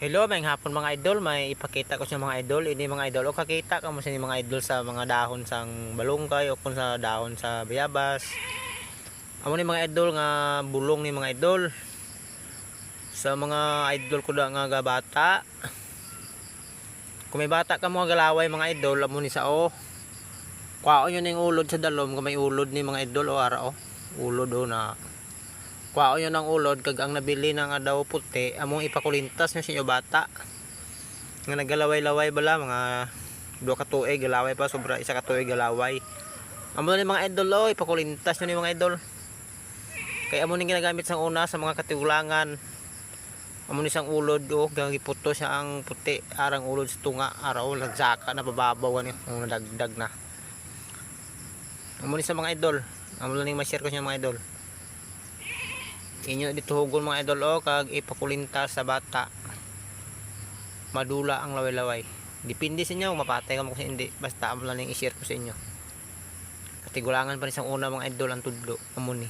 Hello, may hapon mga idol, may ipakita ko sa mga idol. Ini mga idol, o kakita ka mo sa mga idol sa mga dahon sang balungkay o kung sa dahon sa bayabas. Amo ni mga idol nga bulong ni mga idol. Sa mga idol ko da nga bata. Kung may bata ka mo galaway mga idol, amo ni sao. Kwaon yun yung ulod sa dalom, kung may ulod ni mga idol o ara o. Ulod o na kwaon yun ang ulod kag ang nabili na nga daw puti among ipakulintas na sinyo bata nga nagalaway-laway bala mga 2 ka tuig galaway pa sobra 1 ka tuig galaway amo ni mga idol o ipakulintas nyo ni mga idol kay amo ni ginagamit sang una sa mga katigulangan amo ni sang ulod o giputo siya ang puti arang ulod sa tunga araw nagsaka na bababaw ni kung nadagdag na amo ni sa mga idol amo ni ma-share ko sa mga idol inyo dito hugon mga idol o kag ipakulintas sa bata madula ang laway-laway depende sa inyo mapatay ka mo kasi hindi basta amo lang i-share ko sa inyo katigulangan pa rin sa una mga idol ang tudlo amo ni